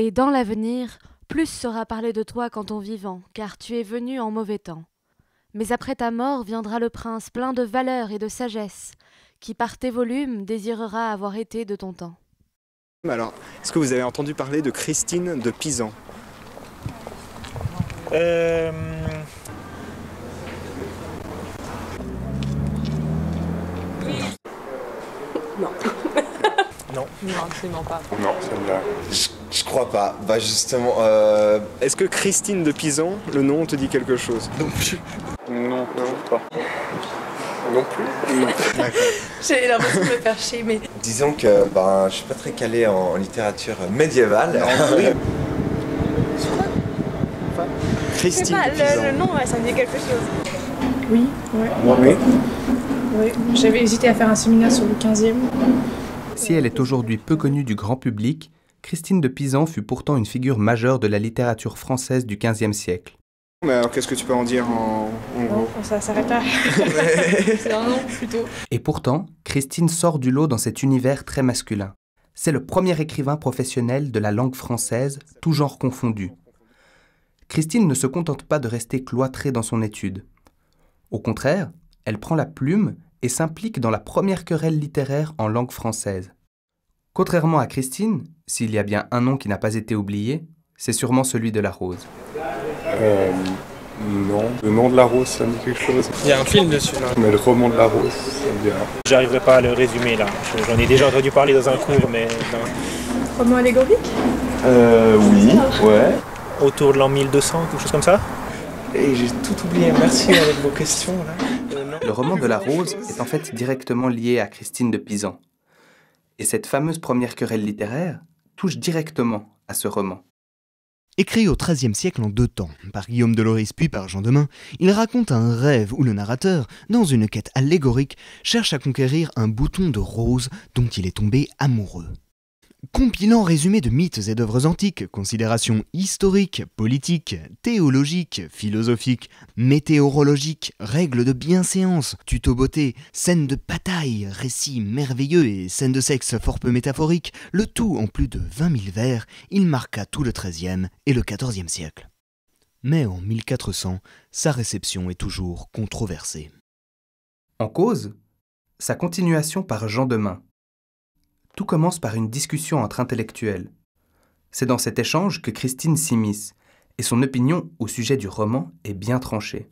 Et dans l'avenir, plus sera parlé de toi qu'en ton vivant, car tu es venu en mauvais temps. Mais après ta mort viendra le prince plein de valeur et de sagesse, qui par tes volumes désirera avoir été de ton temps. Alors, est-ce que vous avez entendu parler de Christine de Pisan? Non. Non. Non, absolument pas. Non, ça me dit rien. Je crois pas. Bah justement, Est-ce que Christine de Pisan, le nom te dit quelque chose? Non plus. Non, pas. Non plus. J'ai l'impression de me faire chier, mais... disons que je suis pas très calé en littérature médiévale. Je sais Christine pas, de Pisan. le nom, ouais, ça me dit quelque chose. Oui, ouais. Oui. Oui. J'avais hésité à faire un séminaire sur le 15e. Si elle est aujourd'hui peu connue du grand public, Christine de Pisan fut pourtant une figure majeure de la littérature française du XVe siècle. Mais alors, qu'est-ce que tu peux en dire en Non, gros? ça s'arrête là. C'est un nom, plutôt. Et pourtant, Christine sort du lot dans cet univers très masculin. C'est le premier écrivain professionnel de la langue française, tout genre confondu. Christine ne se contente pas de rester cloîtrée dans son étude. Au contraire, elle prend la plume et s'implique dans la première querelle littéraire en langue française. Contrairement à Christine, s'il y a bien un nom qui n'a pas été oublié, c'est sûrement celui de la rose. Non. Le nom de la rose, ça me dit quelque chose. Il y a un film dessus là. Mais le roman de la rose, ça me dit rien. J'arriverai pas à le résumer là. J'en ai déjà entendu parler dans un cours, mais non. Roman allégorique? Oui, ouais. Autour de l'an 1200, quelque chose comme ça. Et j'ai tout oublié. Merci avec vos questions là. Non. Le roman de la rose est en fait directement lié à Christine de Pisan. Et cette fameuse première querelle littéraire touche directement à ce roman. Écrit au XIIIe siècle en 2 temps, par Guillaume de Loris puis par Jean Demain, il raconte un rêve où le narrateur, dans une quête allégorique, cherche à conquérir un bouton de rose dont il est tombé amoureux. Compilant résumé de mythes et d'œuvres antiques, considérations historiques, politiques, théologiques, philosophiques, météorologiques, règles de bienséance, tuto beauté, scènes de bataille, récits merveilleux et scènes de sexe fort peu métaphoriques, le tout en plus de 20 000 vers, il marqua tout le XIIIe et le XIVe siècle. Mais en 1400, sa réception est toujours controversée. En cause, sa continuation par Jean Demain. Tout commence par une discussion entre intellectuels. C'est dans cet échange que Christine s'immisce, et son opinion au sujet du roman est bien tranchée.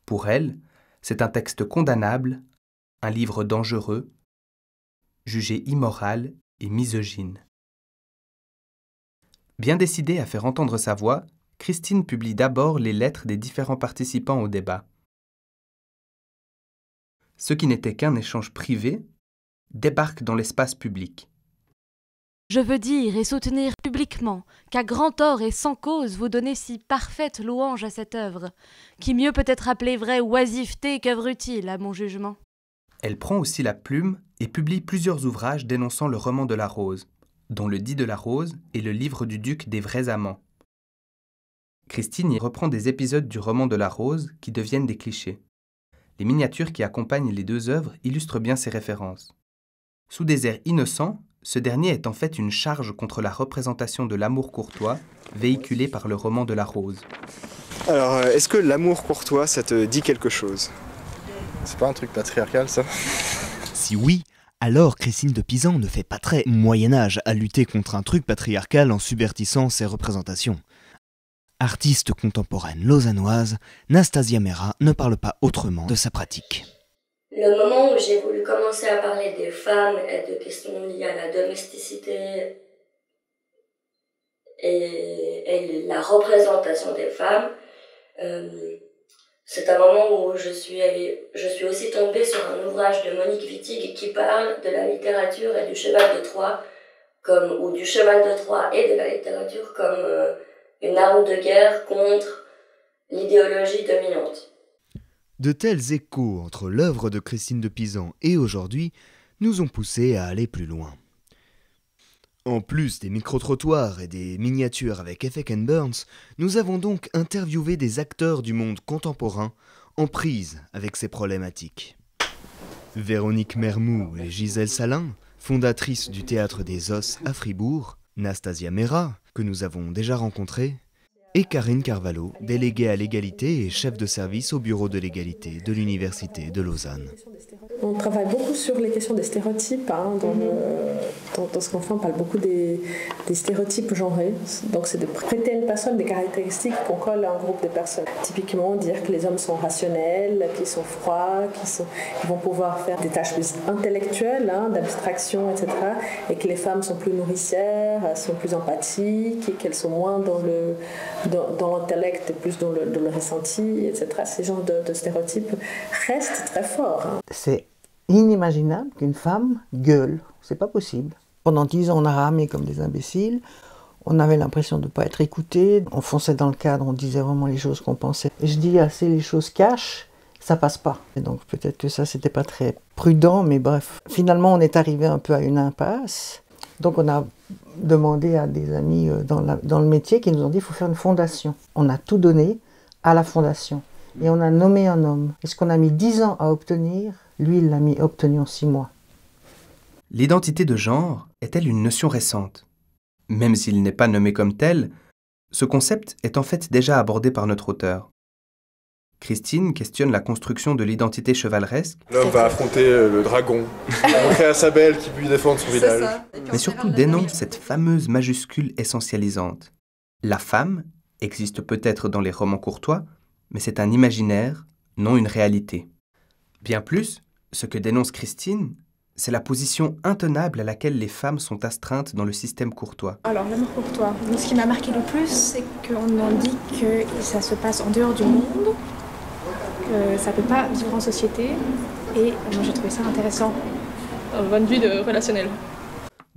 Pour elle, c'est un texte condamnable, un livre dangereux, jugé immoral et misogyne. Bien décidée à faire entendre sa voix, Christine publie d'abord les lettres des différents participants au débat. Ce qui n'était qu'un échange privé débarque dans l'espace public. Je veux dire et soutenir publiquement qu'à grand tort et sans cause vous donnez si parfaite louange à cette œuvre, qui mieux peut être appelée vraie oisiveté qu'œuvre utile à mon jugement. Elle prend aussi la plume et publie plusieurs ouvrages dénonçant le roman de la rose, dont le Dit de la rose et le livre du duc des vrais amants. Christine y reprend des épisodes du roman de la rose qui deviennent des clichés. Les miniatures qui accompagnent les 2 œuvres illustrent bien ces références. Sous des airs innocents, ce dernier est en fait une charge contre la représentation de l'amour courtois véhiculée par le roman de la rose. Alors, est-ce que l'amour courtois, ça te dit quelque chose? C'est pas un truc patriarcal, ça? Si oui, alors Christine de Pisan ne fait pas très Moyen-Âge à lutter contre un truc patriarcal en subvertissant ses représentations. Artiste contemporaine lausannoise, Nastasia Mera ne parle pas autrement de sa pratique. Le moment où j'ai voulu commencer à parler des femmes et de questions liées à la domesticité et la représentation des femmes, c'est un moment où je suis aussi tombée sur un ouvrage de Monique Wittig qui parle de la littérature et du cheval de Troie, ou du cheval de Troie et de la littérature comme une arme de guerre contre l'idéologie dominante. De tels échos entre l'œuvre de Christine de Pisan et aujourd'hui nous ont poussés à aller plus loin. En plus des micro-trottoirs et des miniatures avec effet Ken Burns, nous avons donc interviewé des acteurs du monde contemporain en prise avec ces problématiques. Véronique Mermoux et Gisèle Salin, fondatrices du Théâtre des Os à Fribourg, Nastasia Mera, que nous avons déjà rencontrée, et Karine Carvalho, déléguée à l'égalité et chef de service au bureau de l'égalité de l'Université de Lausanne. On travaille beaucoup sur les questions des stéréotypes. Dans ce qu'on fait, on parle beaucoup des stéréotypes genrés. Donc c'est de prêter à une personne des caractéristiques qu'on colle à un groupe de personnes. Typiquement, dire que les hommes sont rationnels, qu'ils sont froids, qu'ils vont pouvoir faire des tâches plus intellectuelles, d'abstraction, etc. Et que les femmes sont plus nourricières, sont plus empathiques, et qu'elles sont moins dans l'intellect et plus dans le ressenti, etc. Ces genres de stéréotypes restent très forts. C'est inimaginable qu'une femme gueule. C'est pas possible. Pendant 10 ans, on a ramé comme des imbéciles. On avait l'impression de ne pas être écouté. On fonçait dans le cadre, on disait vraiment les choses qu'on pensait. Et je dis assez les choses cash, ça passe pas. Et donc peut-être que ça, c'était pas très prudent, mais bref. Finalement, on est arrivé un peu à une impasse. Donc on a demandé à des amis dans le métier qui nous ont dit qu'il faut faire une fondation. On a tout donné à la fondation. Et on a nommé un homme. Et ce qu'on a mis 10 ans à obtenir, lui, il l'a obtenu en 6 mois. L'identité de genre est-elle une notion récente? Même s'il n'est pas nommé comme tel, ce concept est en fait déjà abordé par notre auteur. Christine questionne la construction de l'identité chevaleresque. L'homme va affronter le dragon, montrer à sa belle qui peut lui défendre son village. Mais surtout dénonce cette fameuse majuscule essentialisante. La femme existe peut-être dans les romans courtois, mais c'est un imaginaire, non une réalité. Bien plus, ce que dénonce Christine, c'est la position intenable à laquelle les femmes sont astreintes dans le système courtois. Alors, l'amour courtois, ce qui m'a marqué le plus, c'est qu'on en dit que ça se passe en dehors du monde, que ça ne peut pas vivre en société, et moi j'ai trouvé ça intéressant, d'un point de vue relationnel.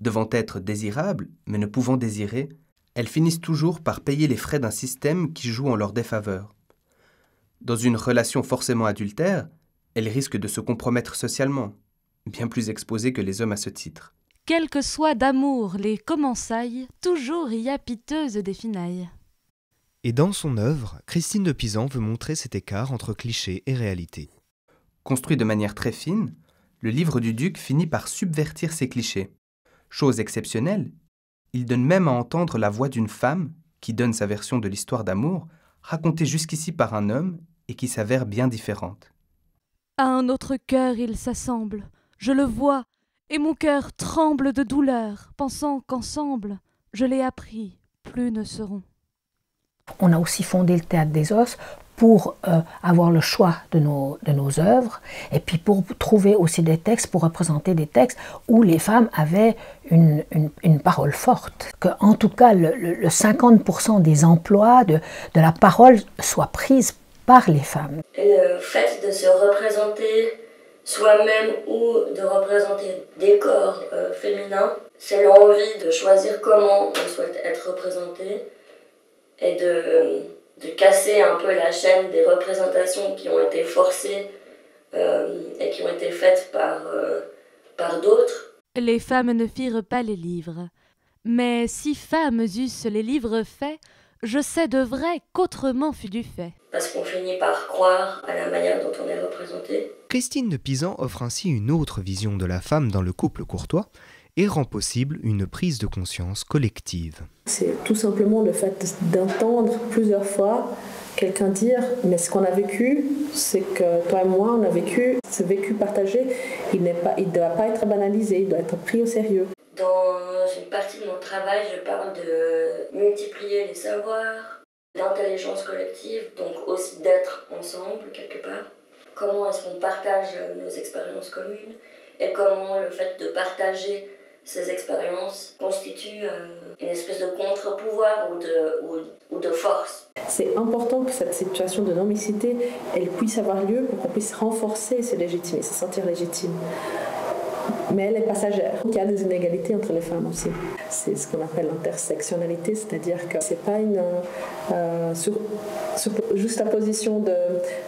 Devant être désirables, mais ne pouvant désirer, elles finissent toujours par payer les frais d'un système qui joue en leur défaveur. Dans une relation forcément adultère, elles risquent de se compromettre socialement, bien plus exposées que les hommes à ce titre. Quel que soit d'amour les commensailles, toujours y a piteuse des finailles. Et dans son œuvre, Christine de Pisan veut montrer cet écart entre cliché et réalité. Construit de manière très fine, le livre du duc finit par subvertir ces clichés. Chose exceptionnelle, il donne même à entendre la voix d'une femme qui donne sa version de l'histoire d'amour, racontée jusqu'ici par un homme et qui s'avère bien différente. À un autre cœur il s'assemble, je le vois, et mon cœur tremble de douleur, pensant qu'ensemble, je l'ai appris, plus ne seront. On a aussi fondé le Théâtre des Os pour avoir le choix de nos œuvres et puis pour trouver aussi des textes, pour représenter des textes où les femmes avaient une parole forte. Que, en tout cas, le 50% des emplois de la parole soient prises par les femmes. Le fait de se représenter soi-même ou de représenter des corps féminins, c'est l'envie de choisir comment on souhaite être représenté et de casser un peu la chaîne des représentations qui ont été forcées et qui ont été faites par d'autres. Les femmes ne firent pas les livres, mais si femmes eussent les livres faits, je sais de vrai qu'autrement fut du fait. Parce qu'on finit par croire à la manière dont on est représenté. Christine de Pisan offre ainsi une autre vision de la femme dans le couple courtois et rend possible une prise de conscience collective. C'est tout simplement le fait d'entendre plusieurs fois quelqu'un dire « mais ce qu'on a vécu, c'est que toi et moi, on a vécu, ce vécu partagé, il ne doit pas être banalisé, il doit être pris au sérieux. » Dans une partie de mon travail, je parle de multiplier les savoirs, d'intelligence collective, donc aussi d'être ensemble quelque part. Comment est-ce qu'on partage nos expériences communes et comment le fait de partager ces expériences constituent une espèce de contre-pouvoir ou de force. C'est important que cette situation de non-mixité, elle puisse avoir lieu pour qu'on puisse renforcer se légitimer, se sentir légitime. Mais elle est passagère. Il y a des inégalités entre les femmes aussi. C'est ce qu'on appelle l'intersectionnalité, c'est-à-dire que c'est pas une juste la position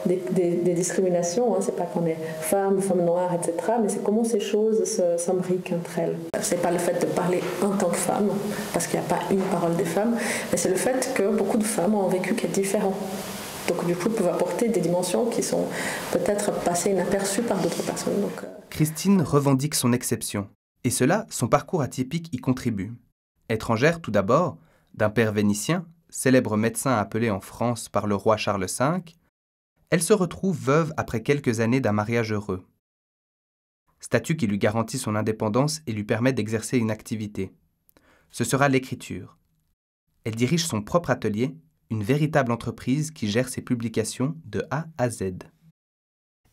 des discriminations, hein. C'est pas qu'on est femme noire, etc. Mais c'est comment ces choses s'imbriquent entre elles. C'est pas le fait de parler en tant que femme, parce qu'il n'y a pas une parole des femmes, mais c'est le fait que beaucoup de femmes ont un vécu qui est différent. Donc du coup, peuvent apporter des dimensions qui sont peut-être passées inaperçues par d'autres personnes. Christine revendique son exception. Et cela, son parcours atypique y contribue. Étrangère tout d'abord, d'un père vénitien, célèbre médecin appelé en France par le roi Charles V, elle se retrouve veuve après quelques années d'un mariage heureux. Statut qui lui garantit son indépendance et lui permet d'exercer une activité. Ce sera l'écriture. Elle dirige son propre atelier, une véritable entreprise qui gère ses publications de A à Z.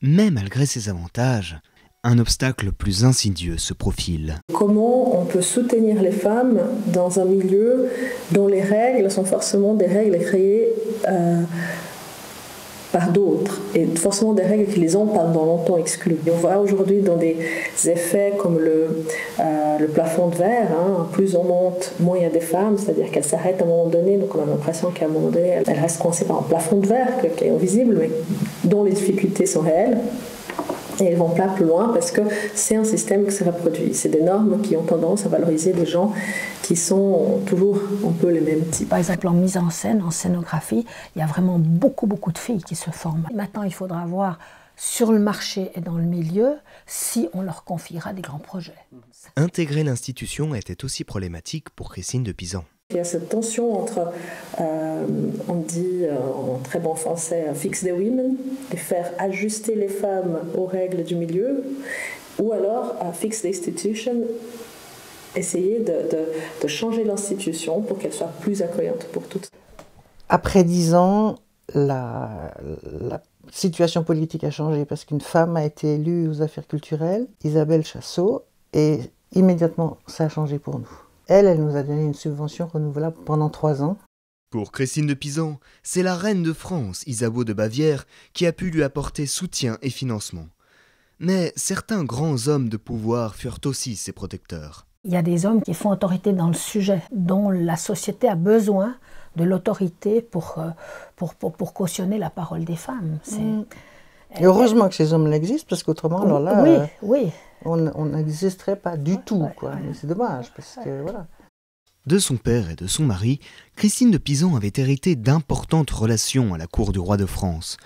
Mais malgré ces avantages, un obstacle plus insidieux se profile. Comment on peut soutenir les femmes dans un milieu dont les règles sont forcément des règles créées par d'autres, et forcément des règles qui les ont pendant longtemps exclues. On voit aujourd'hui dans des effets comme le plafond de verre, plus on monte, moins il y a des femmes, c'est-à-dire qu'elles s'arrêtent à un moment donné, donc on a l'impression qu'à un moment donné, elles restent coincées par un plafond de verre qui est invisible, mais dont les difficultés sont réelles. Et elles vont pas plus loin parce que c'est un système qui se reproduit. C'est des normes qui ont tendance à valoriser des gens qui sont toujours un peu les mêmes types. Par exemple, en mise en scène, en scénographie, il y a vraiment beaucoup de filles qui se forment. Maintenant, il faudra voir sur le marché et dans le milieu si on leur confiera des grands projets. Intégrer l'institution était aussi problématique pour Christine de Pisan. Il y a cette tension entre, on dit en très bon français, fix the women, de faire ajuster les femmes aux règles du milieu, ou alors fix the institution, essayer de changer l'institution pour qu'elle soit plus accueillante pour toutes. Après 10 ans, la situation politique a changé parce qu'une femme a été élue aux affaires culturelles, Isabelle Chassot, et immédiatement ça a changé pour nous. Elle nous a donné une subvention renouvelable pendant 3 ans. Pour Christine de Pisan, c'est la reine de France, Isabeau de Bavière, qui a pu lui apporter soutien et financement. Mais certains grands hommes de pouvoir furent aussi ses protecteurs. Il y a des hommes qui font autorité dans le sujet, dont la société a besoin de l'autorité pour cautionner la parole des femmes. Et heureusement que ces hommes-là existent, parce qu'autrement, alors là, oui. On n'existerait pas du tout, quoi. Mais c'est dommage, parce que voilà. De son père et de son mari, Christine de Pisan avait hérité d'importantes relations à la cour du roi de France.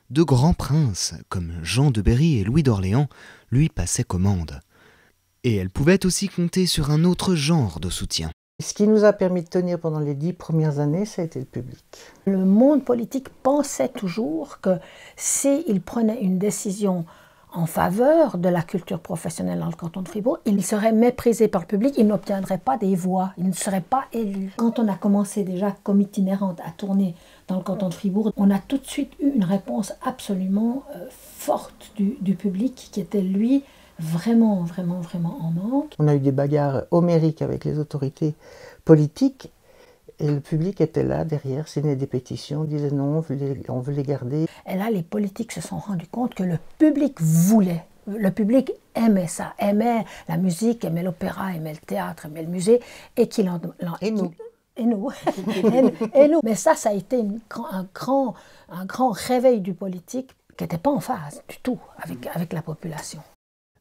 De grands princes, comme Jean de Berry et Louis d'Orléans, lui passaient commande. Et elle pouvait aussi compter sur un autre genre de soutien. Ce qui nous a permis de tenir pendant les 10 premières années, ça a été le public. Le monde politique pensait toujours que s'il prenait une décision en faveur de la culture professionnelle dans le canton de Fribourg, il serait méprisé par le public, il n'obtiendrait pas des voix, il ne serait pas élu. Quand on a commencé déjà comme itinérante à tourner dans le canton de Fribourg, on a tout de suite eu une réponse absolument forte du public qui était, lui, vraiment en manque. On a eu des bagarres homériques avec les autorités politiques et le public était là derrière, signait des pétitions, disait non, on veut les garder. Et là, les politiques se sont rendus compte que le public voulait. Le public aimait ça, aimait la musique, aimait l'opéra, aimait le théâtre, aimait le musée, et qu'il en... Et nous. Et nous. et nous. Mais ça a été un grand réveil du politique qui n'était pas en phase du tout avec la population.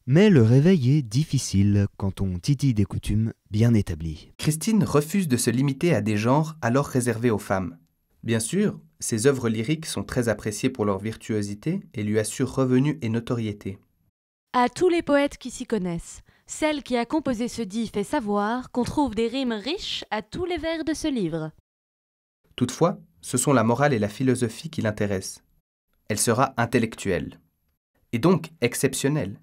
Mais le réveil est difficile quand on titille des coutumes bien établies. Christine refuse de se limiter à des genres alors réservés aux femmes. Bien sûr, ses œuvres lyriques sont très appréciées pour leur virtuosité et lui assurent revenus et notoriété. À tous les poètes qui s'y connaissent, celle qui a composé ce dit fait savoir qu'on trouve des rimes riches à tous les vers de ce livre. Toutefois, ce sont la morale et la philosophie qui l'intéressent. Elle sera intellectuelle. Et donc exceptionnelle.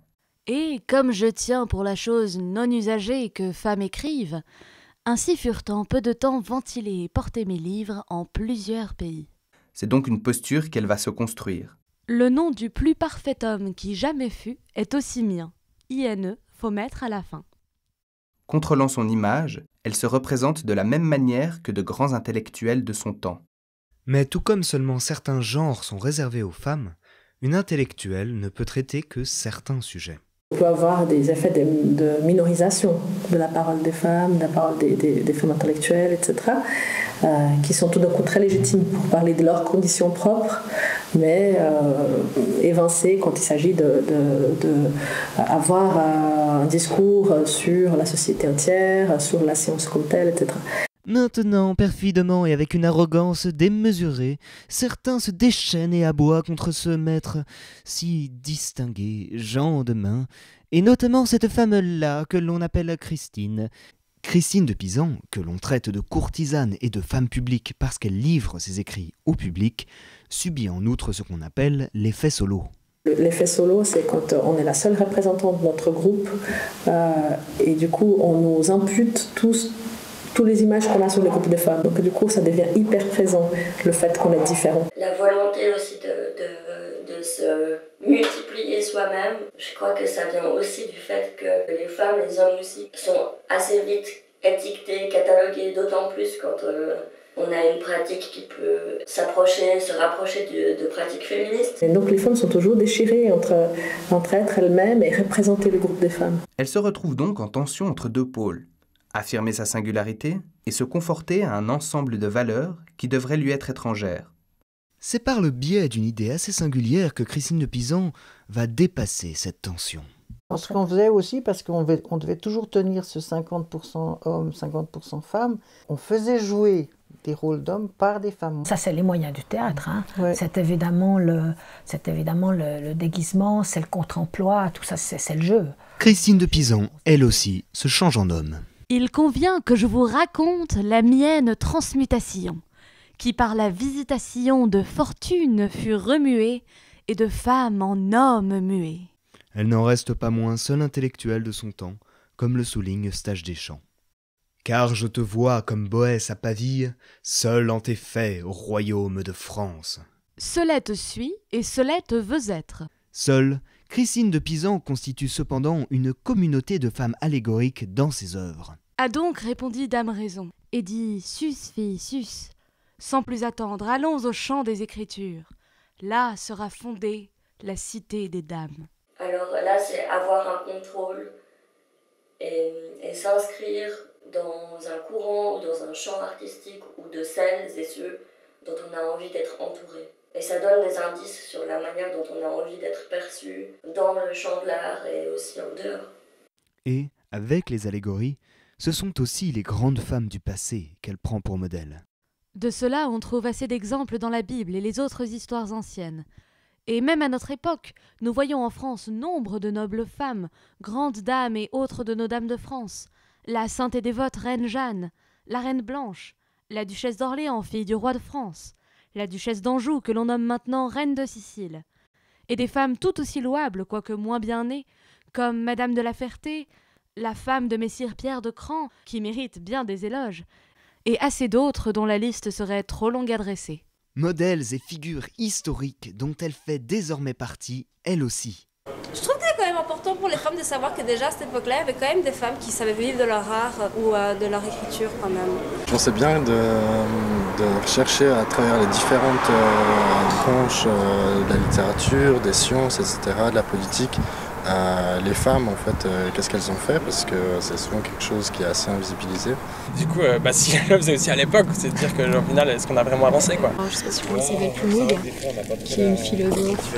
Et comme je tiens pour la chose non usagée que femmes écrivent, ainsi furent en peu de temps ventilés et portés mes livres en plusieurs pays. C'est donc une posture qu'elle va se construire. Le nom du plus parfait homme qui jamais fut est aussi mien. INE, faut mettre à la fin. Contrôlant son image, elle se représente de la même manière que de grands intellectuels de son temps. Mais tout comme seulement certains genres sont réservés aux femmes, une intellectuelle ne peut traiter que certains sujets. On peut avoir des effets de minorisation de la parole des femmes, de la parole des femmes intellectuelles, etc., qui sont tout d'un coup très légitimes pour parler de leurs conditions propres, mais évincées quand il s'agit d'avoir un discours sur la société entière, sur la science comme telle, etc. Maintenant, perfidement et avec une arrogance démesurée, certains se déchaînent et aboient contre ce maître si distingué, Jean de Main, et notamment cette femme-là que l'on appelle Christine, Christine de Pisan, que l'on traite de courtisane et de femme publique parce qu'elle livre ses écrits au public, subit en outre ce qu'on appelle l'effet solo. L'effet solo, c'est quand on est la seule représentante de notre groupe et du coup on nous impute tous les images qu'on a sur le groupe de femmes. Donc du coup ça devient hyper présent, le fait qu'on est différent. La volonté aussi de se multiplier soi-même, je crois que ça vient aussi du fait que les femmes, les hommes aussi, sont assez vite étiquetés, catalogués, d'autant plus quand on a une pratique qui peut se rapprocher de pratiques féministes. Et donc les femmes sont toujours déchirées entre être elles-mêmes et représenter le groupe des femmes. Elle se retrouve donc en tension entre deux pôles, affirmer sa singularité et se conforter à un ensemble de valeurs qui devraient lui être étrangères. C'est par le biais d'une idée assez singulière que Christine de Pisan va dépasser cette tension. Ce qu'on faisait aussi, parce qu'on devait toujours tenir ce 50% hommes, 50% femmes, on faisait jouer des rôles d'hommes par des femmes. Ça, c'est les moyens du théâtre. Hein. Ouais. C'est évidemment le déguisement, c'est le contre-emploi, tout ça, c'est le jeu. Christine de Pisan, elle aussi, se change en homme. Il convient que je vous raconte la mienne transmutation, qui par la visitation de fortune fut remuée, et de femme en homme muée. Elle n'en reste pas moins seule intellectuelle de son temps, comme le souligne Eustache Deschamps. Car je te vois comme Boès à Paville, seul en tes faits au royaume de France. Celette suit et Celette veut être. Seule, Christine de Pisan constitue cependant une communauté de femmes allégoriques dans ses œuvres. A donc, répondit Dame Raison, et dit « Sus, fille, sus !» Sans plus attendre, allons au champ des Écritures. Là sera fondée la cité des dames. Alors là, c'est avoir un contrôle et s'inscrire dans un courant ou dans un champ artistique ou de celles et ceux dont on a envie d'être entouré. Et ça donne des indices sur la manière dont on a envie d'être perçu dans le champ de l'art et aussi en dehors. Et, avec les allégories, ce sont aussi les grandes femmes du passé qu'elle prend pour modèle. De cela, on trouve assez d'exemples dans la Bible et les autres histoires anciennes. Et même à notre époque, nous voyons en France nombre de nobles femmes, grandes dames et autres de nos dames de France, la sainte et dévote reine Jeanne, la reine Blanche, la duchesse d'Orléans, fille du roi de France, la duchesse d'Anjou, que l'on nomme maintenant reine de Sicile, et des femmes tout aussi louables, quoique moins bien nées, comme Madame de la Ferté, la femme de Messire Pierre de Cran, qui mérite bien des éloges, et assez d'autres dont la liste serait trop longue à dresser. Modèles et figures historiques dont elle fait désormais partie, elle aussi. Je trouve que c'est quand même important pour les femmes de savoir que déjà à cette époque-là, il y avait quand même des femmes qui savaient vivre de leur art ou de leur écriture quand même. Je pensais bien de rechercher à travers les différentes branches de la littérature, des sciences, etc., de la politique, les femmes en fait, qu'est-ce qu'elles ont fait, parce que c'est souvent quelque chose qui est assez invisibilisé. Du coup, si elle le faisait aussi à l'époque, c'est de dire que au final, est-ce qu'on a vraiment avancé quoi. Je sais pas si vous connaissez Isabelle Ploumig, qui est une philosophe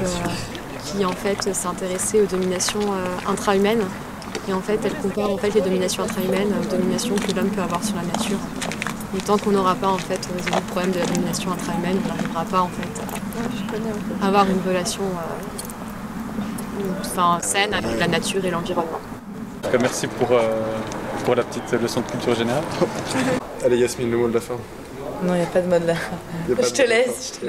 qui en fait s'est intéressée aux dominations intra-humaines. Et en fait, elle compare en fait les dominations intra-humaines aux dominations que l'homme peut avoir sur la nature. Et tant qu'on n'aura pas en fait résolu le problème de la domination intra-humaine, on n'arrivera pas en fait à avoir une relation saine avec la nature et l'environnement. En tout cas, merci pour la petite leçon de culture générale. Allez Yasmine, le mot de la fin. Non, il n'y a pas de mot de la fin. Je te laisse.